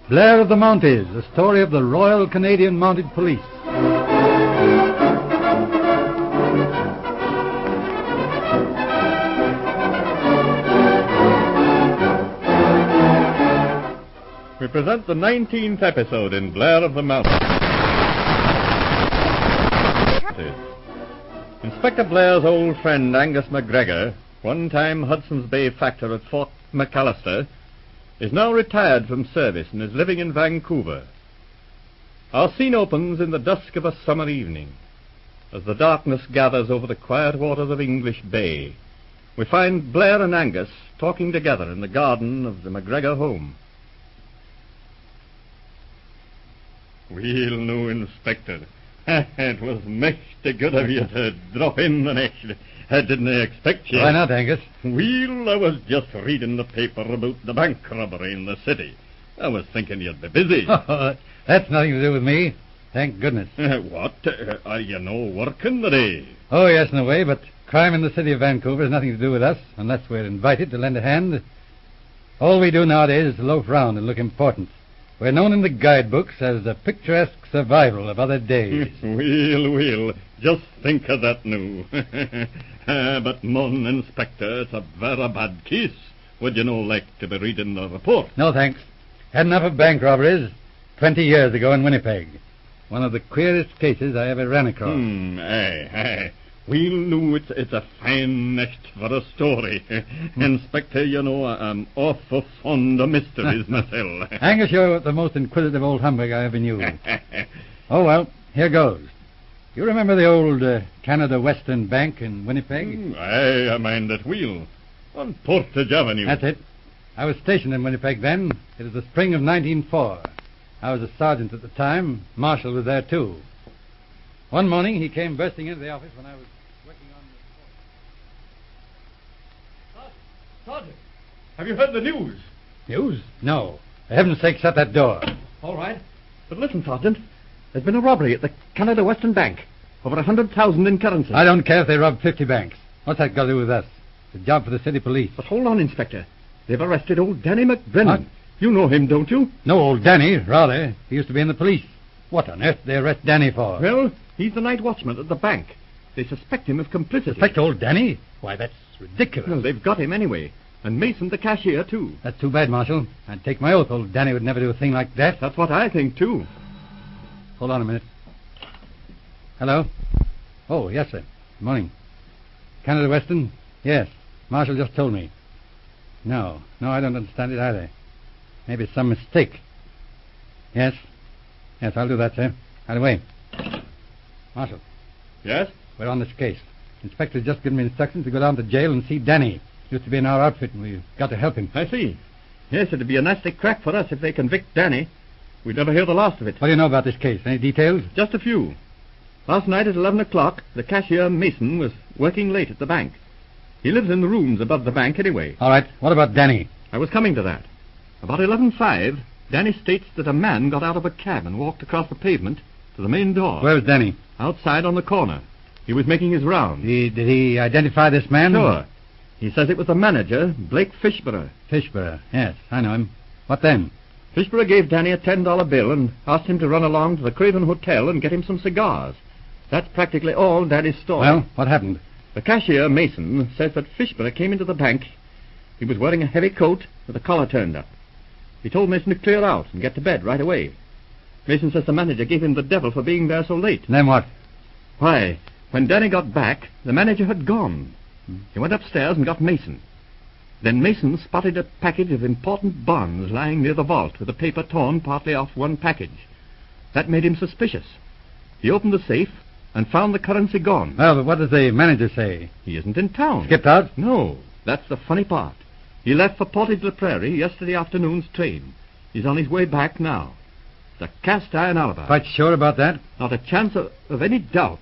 Blair of the Mounties, the story of the Royal Canadian Mounted Police. We present the 19th episode in Blair of the Mounties. Inspector Blair's old friend Angus McGregor, one-time Hudson's Bay factor at Fort McAllister, is now retired from service and is living in Vancouver. Our scene opens in the dusk of a summer evening. As the darkness gathers over the quiet waters of English Bay, we find Blair and Angus talking together in the garden of the McGregor home. Well, no, Inspector. It was mighty good of you to drop in the next. I didn't expect you. Why not, Angus? Well, I was just reading the paper about the bank robbery in the city. I was thinking you'd be busy. That's nothing to do with me. Thank goodness. What? Are you no working today? Oh, yes, in a way, but crime in the city of Vancouver has nothing to do with us, unless we're invited to lend a hand. All we do nowadays is loaf round and look important. We're known in the guidebooks as the picturesque survival of other days. Well, just think of that now. But, mon, Inspector, it's a very bad case. Would you no like to be reading the report? No, thanks. Had enough of bank robberies 20 years ago in Winnipeg. One of the queerest cases I ever ran across. Aye. Well, no, it's a fine next for a story. Inspector, you know, I'm awful fond of mysteries myself. Angus, you're the most inquisitive old humbug I ever knew. Oh, well, here goes. You remember the old Canada Western Bank in Winnipeg? Aye, I mind it well. On Portage Avenue. That's it. I was stationed in Winnipeg then. It was the spring of 1904. I was a sergeant at the time. Marshal was there, too. One morning, he came bursting into the office when I was working on the... Sergeant, have you heard the news? News? No. For heaven's sake, shut that door. All right. But listen, Sergeant. There's been a robbery at the Canada Western Bank. Over 100,000 in currency. I don't care if they robbed 50 banks. What's that got to do with us? It's a job for the city police. But hold on, Inspector. They've arrested old Danny McBrennan. What? You know him, don't you? No, old Danny, rather. He used to be in the police. What on earth did they arrest Danny for? Well, he's the night watchman at the bank. They suspect him of complicity. Suspect old Danny? Why, that's ridiculous. Well, they've got him anyway. And Mason, the cashier, too. That's too bad, Marshal. I'd take my oath old Danny would never do a thing like that. That's what I think, too. Hold on a minute. Hello? Oh, yes, sir. Good morning. Canada Western? Yes. Marshal just told me. No, I don't understand it either. Maybe it's some mistake. Yes, I'll do that, sir. Right away. Marshal. Yes? We're on this case. Inspector's just given me instructions to go down to jail and see Danny. Used to be in our outfit, and we've got to help him. I see. Yes, it'd be a nasty crack for us if they convict Danny. We'd never hear the last of it. What do you know about this case? Any details? Just a few. Last night at 11 o'clock, the cashier, Mason, was working late at the bank. He lives in the rooms above the bank anyway. All right. What about Danny? I was coming to that. About 11:05, Danny states that a man got out of a cab and walked across the pavement to the main door. Where's Danny? Outside on the corner. He was making his round. Did he identify this man? Sure. He says it was the manager, Blake Fishborough. Fishborough. Yes, I know him. What then? Fishborough gave Danny a $10 bill and asked him to run along to the Craven Hotel and get him some cigars. That's practically all Danny's story. Well, what happened? The cashier, Mason, says that Fishborough came into the bank. He was wearing a heavy coat with the collar turned up. He told Mason to clear out and get to bed right away. Mason says the manager gave him the devil for being there so late. And then what? Why, when Danny got back, the manager had gone. He went upstairs and got Mason. Then Mason spotted a package of important bonds lying near the vault with the paper torn partly off one package. That made him suspicious. He opened the safe and found the currency gone. Well, but what does the manager say? He isn't in town. Skipped out? No, that's the funny part. He left for Portage la Prairie yesterday afternoon's train. He's on his way back now. It's a cast-iron alibi. Quite sure about that? Not a chance of any doubt.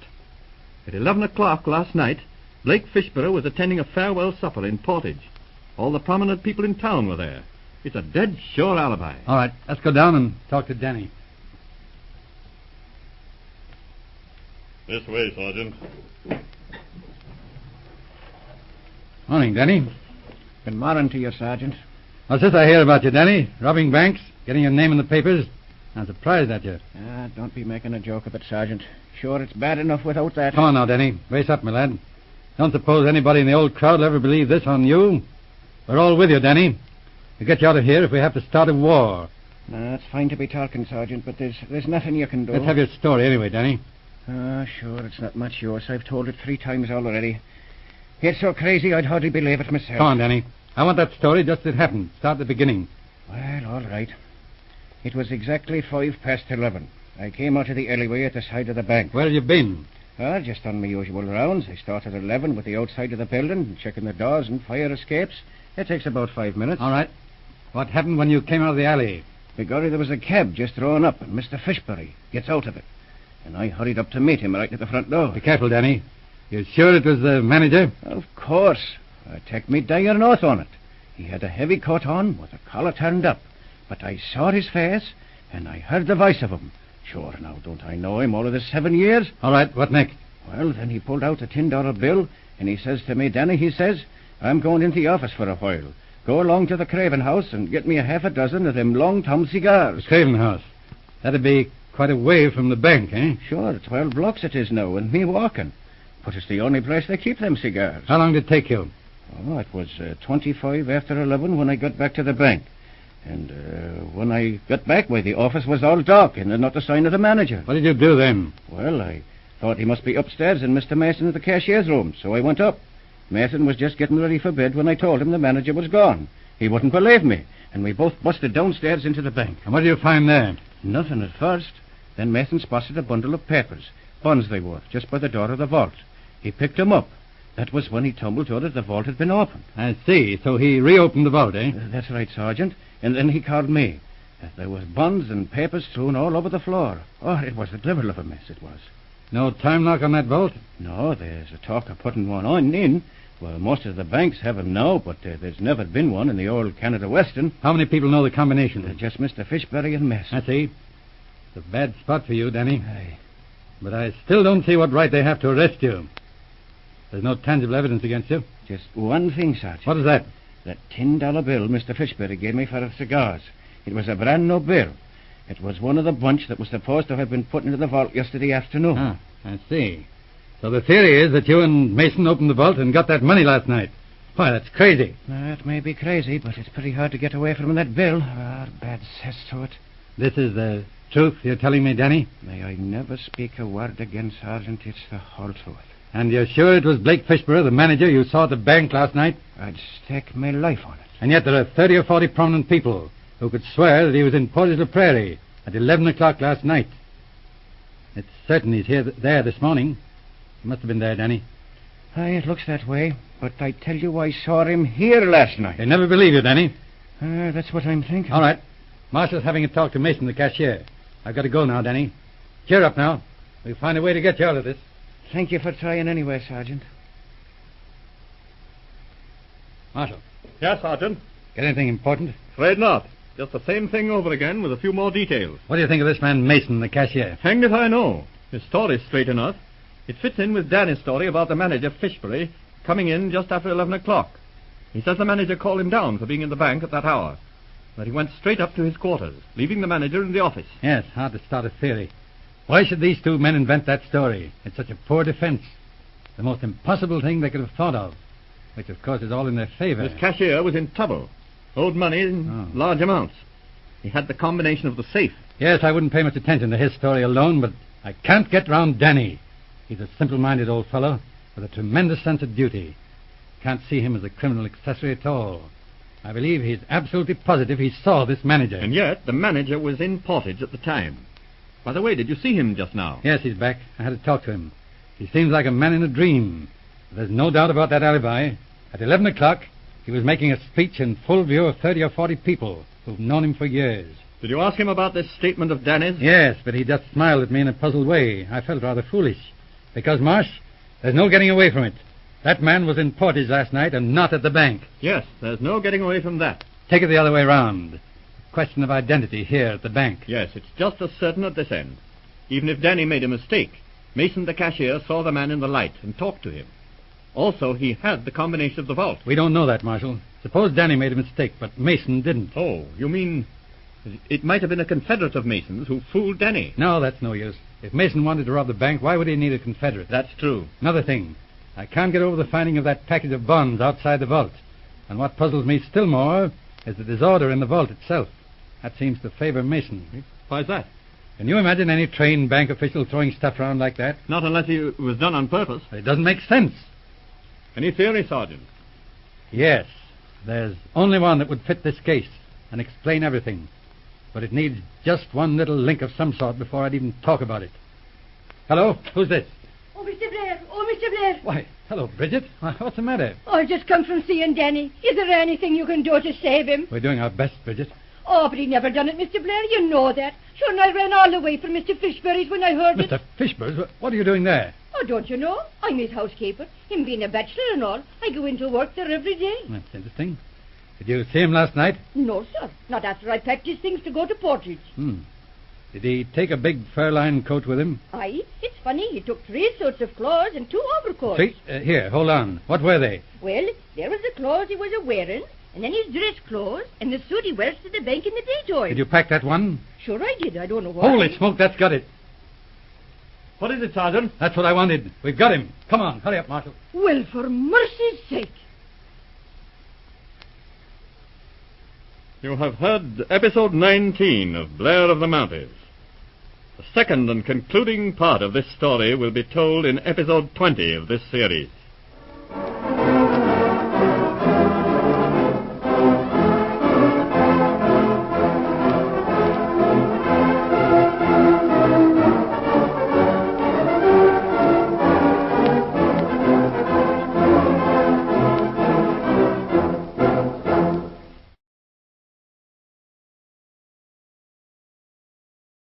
At 11 o'clock last night, Blake Fishborough was attending a farewell supper in Portage. All the prominent people in town were there. It's a dead sure alibi. All right, let's go down and talk to Danny. This way, Sergeant. Morning, Danny. Good morning to you, Sergeant. What's this I hear about you, Danny? Robbing banks? Getting your name in the papers? I'm surprised at you. Don't be making a joke of it, Sergeant. Sure, it's bad enough without that. Come on now, Denny. Brace up, my lad. Don't suppose anybody in the old crowd will ever believe this on you. We're all with you, Denny. We'll get you out of here if we have to start a war. It's fine to be talking, Sergeant, but there's nothing you can do. Let's have your story anyway, Denny. Sure, it's not much use. I've told it 3 times already. It's so crazy I'd hardly believe it myself. Come on, Denny. I want that story just as it happened. Start at the beginning. Well, all right. It was exactly 11:05. I came out of the alleyway at the side of the bank. Where have you been? Just on my usual rounds. I started at 11 with the outside of the building, checking the doors and fire escapes. It takes about 5 minutes. All right. What happened when you came out of the alley? Begorry, there was a cab just drawn up, and Mr. Fishbury gets out of it. And I hurried up to meet him right at the front door. Be careful, Danny. You're sure it was the manager? Of course. I take me dire oath on it. He had a heavy coat on with the collar turned up. But I saw his face, and I heard the voice of him. Sure, now, don't I know him all of the 7 years? All right, what next? Well, then he pulled out a $10 bill, and he says to me, Danny, he says, I'm going into the office for a while. Go along to the Craven House and get me a half a dozen of them long-tom cigars. The Craven House? That'd be quite a way from the bank, eh? Sure, 12 blocks it is now, and me walking. But it's the only place they keep them cigars. How long did it take you? Oh, it was 25 after 11 when I got back to the bank. And when I got back, the office was all dark and not a sign of the manager. What did you do then? Well, I thought he must be upstairs in Mr. Mason's the cashier's room, so I went up. Mason was just getting ready for bed when I told him the manager was gone. He wouldn't believe me, and we both busted downstairs into the bank. And what did you find there? Nothing at first. Then Mason spotted a bundle of papers, bonds they were, just by the door of the vault. He picked them up. That was when he tumbled to it that the vault had been opened. I see. So he reopened the vault, eh? That's right, Sergeant. And then he called me. There was bonds and papers strewn all over the floor. Oh, it was a devil of a mess, it was. No time lock on that vault? No, there's a talk of putting one on in. Well, most of the banks have them now, but there's never been one in the old Canada Western. How many people know the combination? Just Mr. Fishbury and Mason. I see. It's a bad spot for you, Danny. Aye. But I still don't see what right they have to arrest you. There's no tangible evidence against you. Just one thing, Sergeant. What is that? That $10 bill Mr. Fishbury gave me for the cigars. It was a brand new bill. It was one of the bunch that was supposed to have been put into the vault yesterday afternoon. Ah, I see. So the theory is that you and Mason opened the vault and got that money last night. Why, that's crazy. It may be crazy, but it's pretty hard to get away from that bill. Bad cess to it. This is the truth you're telling me, Danny? May I never speak a word again, Sergeant. It's the whole truth. And you're sure it was Blake Fishburne, the manager you saw at the bank last night? I'd stake my life on it. And yet there are 30 or 40 prominent people who could swear that he was in Portage la Prairie at 11 o'clock last night. It's certain he's there this morning. He must have been there, Danny. Aye, it looks that way. But I tell you, I saw him here last night. They never believe you, Danny. That's what I'm thinking. All right. Marshall's having a talk to Mason, the cashier. I've got to go now, Danny. Cheer up now. We'll find a way to get you out of this. Thank you for trying anyway, Sergeant. Marshall, Yes, Sergeant. get anything important? Afraid not. Just the same thing over again with a few more details. What do you think of this man Mason, the cashier? Hanged if I know. His story's straight enough. It fits in with Danny's story about the manager, Fishbury, coming in just after 11 o'clock. He says the manager called him down for being in the bank at that hour. But he went straight up to his quarters, leaving the manager in the office. Yes, hard to start a theory. Why should these two men invent that story? It's such a poor defense. The most impossible thing they could have thought of. Which, of course, is all in their favor. This cashier was in trouble. Owed money in large amounts. He had the combination of the safe. Yes, I wouldn't pay much attention to his story alone, but I can't get round Danny. He's a simple-minded old fellow with a tremendous sense of duty. Can't see him as a criminal accessory at all. I believe he's absolutely positive he saw this manager. And yet, the manager was in Portage at the time. By the way, did you see him just now? Yes, he's back. I had to talk to him. He seems like a man in a dream. There's no doubt about that alibi. At 11 o'clock, he was making a speech in full view of 30 or 40 people who've known him for years. Did you ask him about this statement of Danny's? Yes, but he just smiled at me in a puzzled way. I felt rather foolish. Because, Marsh, there's no getting away from it. That man was in Portage last night and not at the bank. Yes, there's no getting away from that. Take it the other way round. Question of identity here at the bank. Yes, it's just as certain at this end. Even if Danny made a mistake, Mason the cashier saw the man in the light and talked to him. Also, he had the combination of the vault. We don't know that, Marshal. Suppose Danny made a mistake, but Mason didn't. Oh, you mean It might have been a confederate of Mason's who fooled Denny. No, that's no use. If Mason wanted to rob the bank, why would he need a confederate? That's true. Another thing, I can't get over the finding of that package of bonds outside the vault. And what puzzles me still more is the disorder in the vault itself. That seems to favor Mason. Why's that? Can you imagine any trained bank official throwing stuff around like that? Not unless it was done on purpose. It doesn't make sense. Any theory, Sergeant? Yes, there's only one that would fit this case and explain everything. But it needs just one little link of some sort before I'd even talk about it. Hello? Who's this? Oh, Mr. Blair. Oh, Mr. Blair. Why, hello, Bridget. What's the matter? Oh, I've just come from seeing Danny. Is there anything you can do to save him? We're doing our best, Bridget. Oh, but he never done it, Mr. Blair. You know that. Sure, and I ran all the way from Mr. Fishberry's when I heard it. Mr. Fishburne's? What are you doing there? Oh, don't you know? I'm his housekeeper. Him being a bachelor and all. I go into work there every day. That's interesting. Did you see him last night? No, sir. Not after I packed his things to go to Portage. Did he take a big fur-lined coat with him? Aye. It's funny. He took 3 suits of clothes and 2 overcoats. See? Here, hold on. What were they? Well, there was the clothes he was a-wearing, and then his dress clothes, and the suit he wears to the bank in the daytime. Did you pack that one? Sure I did. I don't know why. Holy smoke, that's got it. What is it, Sergeant? That's what I wanted. We've got him. Come on, hurry up, Marshal. Well, for mercy's sake. You have heard episode 19 of Blair of the Mounties. The second and concluding part of this story will be told in episode 20 of this series.